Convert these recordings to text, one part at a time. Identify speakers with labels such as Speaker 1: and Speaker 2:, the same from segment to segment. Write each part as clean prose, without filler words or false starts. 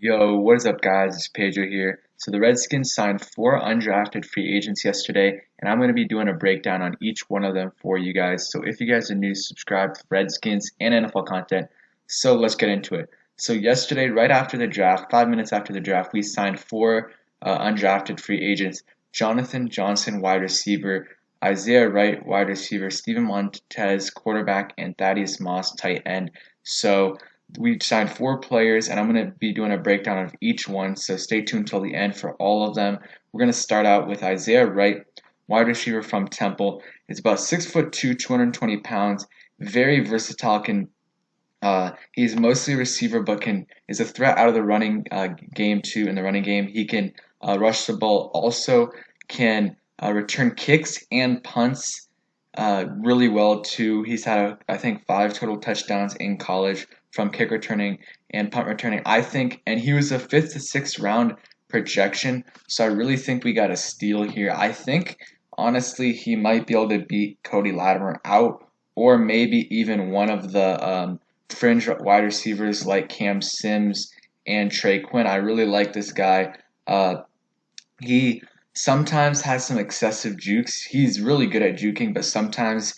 Speaker 1: Yo, what is up, guys? It's Pedro here. So the Redskins signed four undrafted free agents yesterday, and I'm going to be doing a breakdown on each one of them for you guys. So if you guys are new, subscribe to Redskins and NFL content. So let's get into it. So yesterday, right after the draft, 5 minutes after the draft, we signed four undrafted free agents: Jonathan Johnson, wide receiver; Isaiah Wright, wide receiver; Steven Montez, quarterback; and Thaddeus Moss, tight end. So we signed four players, and I'm going to be doing a breakdown of each one, so stay tuned till the end for all of them. We're going to start out with Isaiah Wright, wide receiver from Temple. He's about 6'2", 220 pounds, very versatile. He's mostly a receiver, but is a threat out of the running game too. In the running game, he can rush the ball. Also, can return kicks and punts really well too. He's had, I think, 5 total touchdowns in college from kick returning and punt returning. I think, and he was a fifth to sixth round projection, so I really think we got a steal here. I think, honestly, he might be able to beat Cody Latimer out, or maybe even one of the fringe wide receivers like Cam Sims and Trey Quinn. I really like this guy. He sometimes has some excessive jukes. He's really good at juking, but sometimes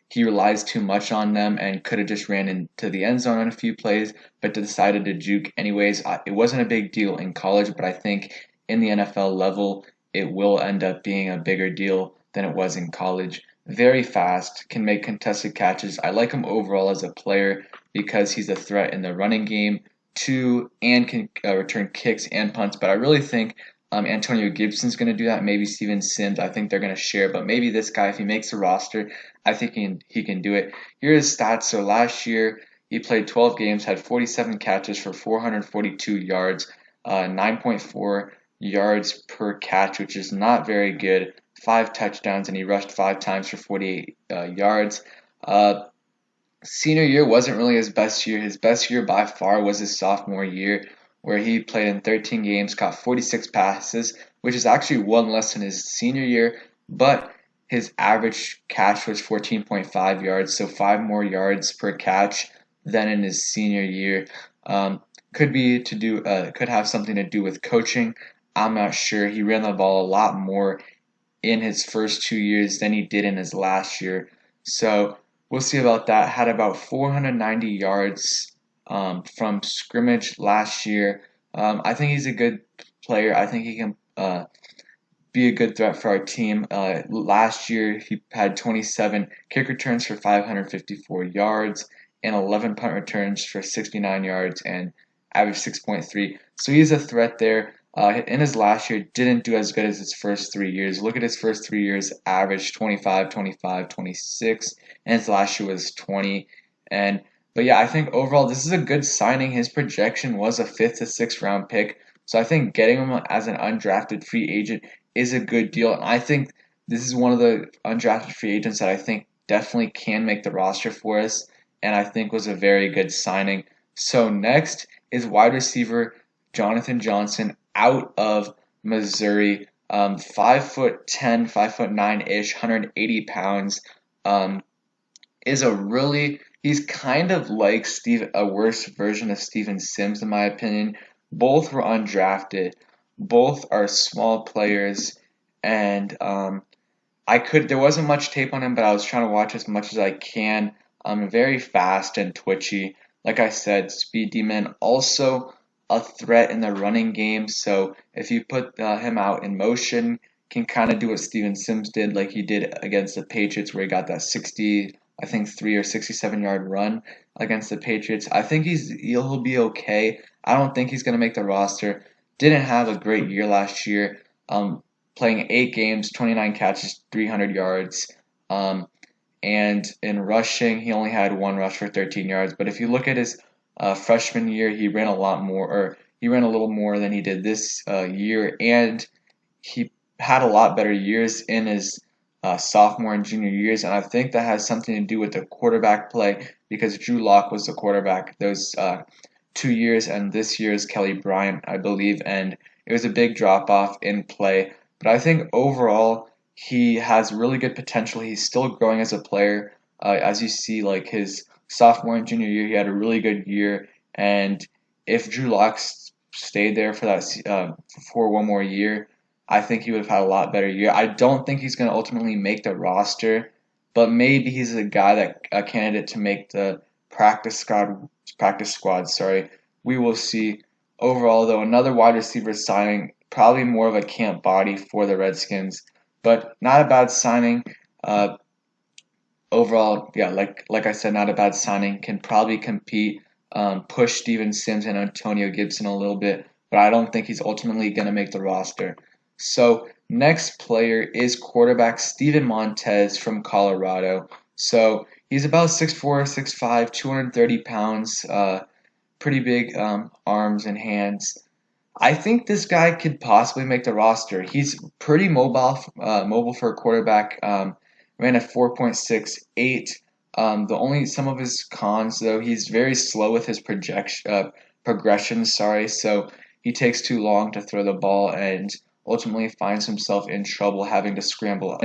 Speaker 1: he relies too much on them and could have just ran into the end zone on a few plays, but decided to juke anyways. It wasn't a big deal in college, but I think in the NFL level, it will end up being a bigger deal than it was in college. Very fast, can make contested catches. I like him overall as a player because he's a threat in the running game too, and can return kicks and punts. But I really think Antonio Gibson's going to do that. Maybe Steven Sims. I think they're going to share. But maybe this guy, if he makes the roster, I think he can do it. Here are his stats. So last year, he played 12 games, had 47 catches for 442 yards, 9.4 yards per catch, which is not very good. 5 touchdowns, and he rushed 5 times for 48 yards. Senior year wasn't really his best year. His best year by far was his sophomore year, where he played in 13 games, caught 46 passes, which is actually one less than his senior year, but his average catch was 14.5 yards, so 5 more yards per catch than in his senior year. Could have something to do with coaching. I'm not sure. He ran the ball a lot more in his first 2 years than he did in his last year. So we'll see about that. Had about 490 yards from scrimmage last year. I think he's a good player. I think he can be a good threat for our team. Last year, he had 27 kick returns for 554 yards and 11 punt returns for 69 yards and average 6.3. So he's a threat there. In his last year, didn't do as good as his first 3 years. Look at his first 3 years, average 25, 25, 26, and his last year was 20. But yeah, I think overall this is a good signing. His projection was a fifth to sixth round pick, so I think getting him as an undrafted free agent is a good deal. And I think this is one of the undrafted free agents that I think definitely can make the roster for us, and I think was a very good signing. So next is wide receiver Jonathan Johnson out of Missouri. 5'10", 5'9" ish, 180 pounds. He's kind of like a worse version of Steven Sims in my opinion. Both were undrafted. Both are small players, and there wasn't much tape on him, but I was trying to watch as much as I can. Very fast and twitchy. Like I said, speed demon. Also a threat in the running game. So if you put him out in motion, can kind of do what Steven Sims did, like he did against the Patriots, where he got that 3 or 67 yard run against the Patriots. I think he'll be okay. I don't think he's gonna make the roster. Didn't have a great year last year. Playing 8 games, 29 catches, 300 yards. And in rushing, he only had one rush for 13 yards. But if you look at his freshman year, he ran a lot more, or he ran a little more than he did this year, and he had a lot better years in his sophomore and junior years, and I think that has something to do with the quarterback play because Drew Lock was the quarterback those 2 years, and this year is Kelly Bryant, I believe, and it was a big drop off in play. But I think overall he has really good potential. He's still growing as a player. As you see, his sophomore and junior year, he had a really good year, and if Drew Lock stayed there for that for one more year, I think he would have had a lot better year. I don't think he's going to ultimately make the roster, but maybe he's a guy that a candidate to make the practice squad. Practice squad, sorry. We will see. Overall, though, another wide receiver signing, probably more of a camp body for the Redskins, but not a bad signing. Uh, Overall, yeah, like I said, not a bad signing. Can probably compete, push Steven Sims and Antonio Gibson a little bit, but I don't think he's ultimately going to make the roster. So next player is quarterback Steven Montez from Colorado. So he's about 6'4", 6'5", 230 pounds, pretty big arms and hands. I think this guy could possibly make the roster. He's pretty mobile for a quarterback. Ran a 4.68. The only some of his cons though, he's very slow with his progression. Sorry, so he takes too long to throw the ball and ultimately finds himself in trouble having to scramble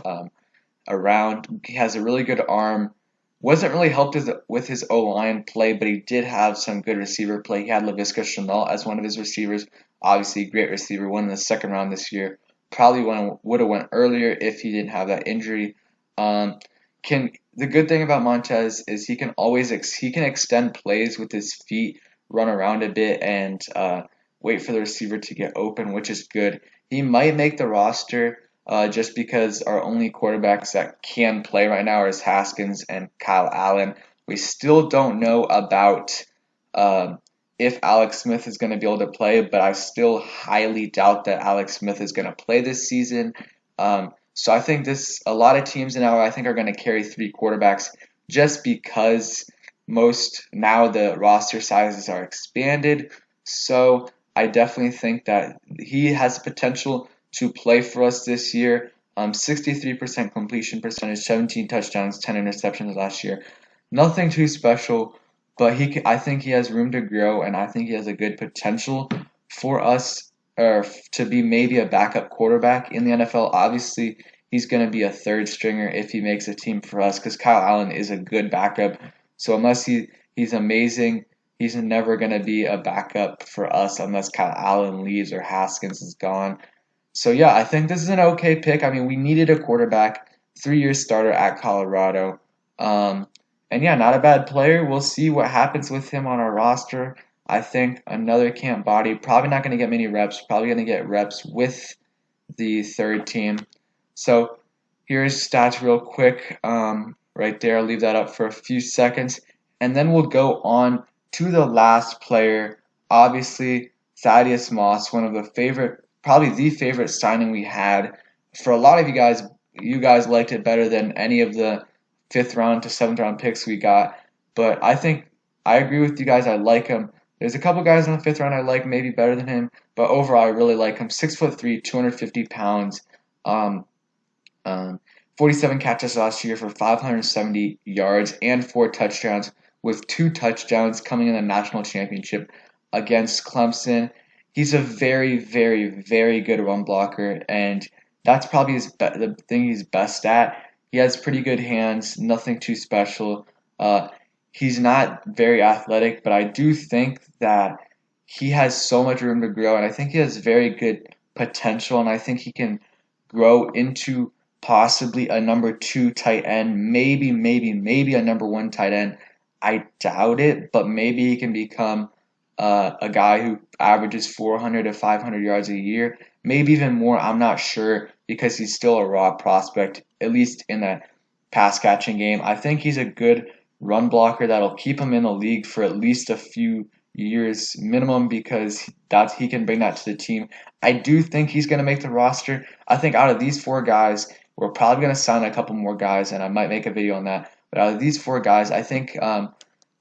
Speaker 1: around. He has a really good arm. Wasn't really helped with his O-line play, but he did have some good receiver play. He had Laviska Shenault as one of his receivers. Obviously, great receiver. Won in the second round this year. Probably would have went earlier if he didn't have that injury. Can the good thing about Montez is he can always he can extend plays with his feet, run around a bit, and wait for the receiver to get open, which is good. He might make the roster just because our only quarterbacks that can play right now is Haskins and Kyle Allen. We still don't know about if Alex Smith is going to be able to play, but I still highly doubt that Alex Smith is going to play this season. So I think a lot of teams now I think are going to carry three quarterbacks just because now the roster sizes are expanded. So I definitely think that he has potential to play for us this year. 63% completion percentage, 17 touchdowns, 10 interceptions last year. Nothing too special, but I think he has room to grow, and I think he has a good potential for us or to be maybe a backup quarterback in the NFL. Obviously, he's going to be a third stringer if he makes a team for us because Kyle Allen is a good backup. So unless he's amazing, he's never going to be a backup for us unless Kyle Allen leaves or Haskins is gone. So yeah, I think this is an okay pick. I mean, we needed a quarterback, 3-year starter at Colorado. And yeah, not a bad player. We'll see what happens with him on our roster. I think another camp body, probably not going to get many reps, probably going to get reps with the third team. So here's stats real quick. Right there, I'll leave that up for a few seconds. And then we'll go on to the last player. Obviously, Thaddeus Moss, one of the probably the favorite signing we had. For a lot of you guys liked it better than any of the 5th round to 7th round picks we got. But I think I agree with you guys. I like him. There's a couple guys in the 5th round I like maybe better than him, but overall I really like him. 6'3", 250 pounds. 47 catches last year for 570 yards and 4 touchdowns, with 2 touchdowns coming in the national championship against Clemson. He's a very, very, very good run blocker, and that's probably the thing he's best at. He has pretty good hands, nothing too special. He's not very athletic, but I do think that he has so much room to grow, and I think he has very good potential, and I think he can grow into possibly a number 2 tight end, maybe a number 1 tight end. I doubt it, but maybe he can become a guy who averages 400 to 500 yards a year, maybe even more. I'm not sure because he's still a raw prospect, at least in the pass catching game. I think he's a good run blocker that'll keep him in the league for at least a few years minimum because he can bring that to the team. I do think he's going to make the roster. I think out of these 4 guys, we're probably going to sign a couple more guys, and I might make a video on that. But out of these 4 guys, I think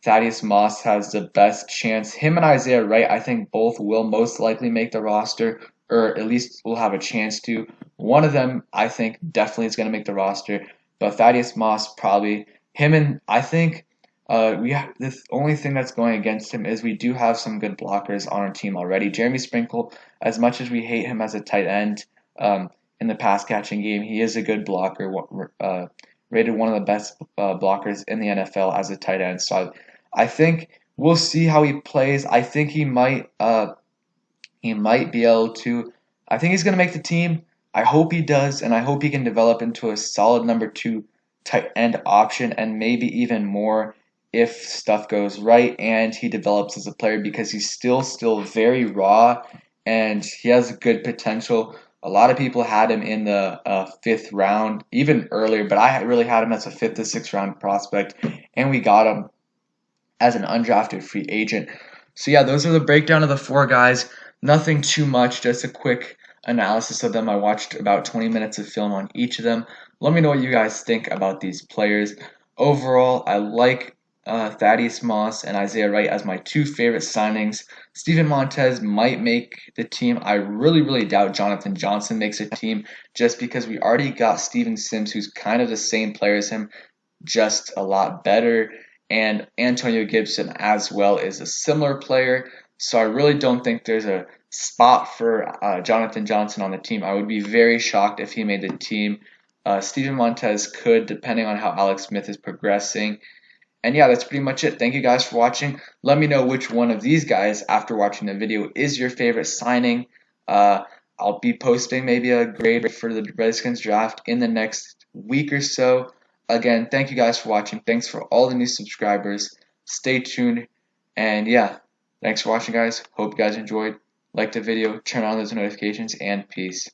Speaker 1: Thaddeus Moss has the best chance. Him and Isaiah Wright, I think both will most likely make the roster, or at least will have a chance to. One of them, I think, definitely is going to make the roster, but Thaddeus Moss probably. Him and I think the only thing that's going against him is we do have some good blockers on our team already. Jeremy Sprinkle, as much as we hate him as a tight end in the pass catching game, he is a good blocker. Rated one of the best blockers in the NFL as a tight end. So I think we'll see how he plays. I think he might He might be able to. I think he's going to make the team. I hope he does, and I hope he can develop into a solid number two tight end option, and maybe even more if stuff goes right and he develops as a player because he's still very raw and he has good potential. A lot of people had him in the fifth round, even earlier, but I really had him as a fifth to sixth round prospect, and we got him as an undrafted free agent. So yeah, those are the breakdown of the four guys. Nothing too much, just a quick analysis of them. I watched about 20 minutes of film on each of them. Let me know what you guys think about these players. Overall, I like Thaddeus Moss and Isaiah Wright as my two favorite signings. Steven Montez might make the team. I really doubt Jonathan Johnson makes a team just because we already got Steven Sims, who's kind of the same player as him, just a lot better. And Antonio Gibson as well is a similar player. So I really don't think there's a spot for Jonathan Johnson on the team. I would be very shocked if he made the team. Steven Montez could, depending on how Alex Smith is progressing. And yeah, that's pretty much it. Thank you guys for watching. Let me know which one of these guys, after watching the video, is your favorite signing. I'll be posting maybe a grade for the Redskins draft in the next week or so. Again, thank you guys for watching. Thanks for all the new subscribers. Stay tuned. And yeah, thanks for watching, guys. Hope you guys enjoyed. Like the video, turn on those notifications, and peace.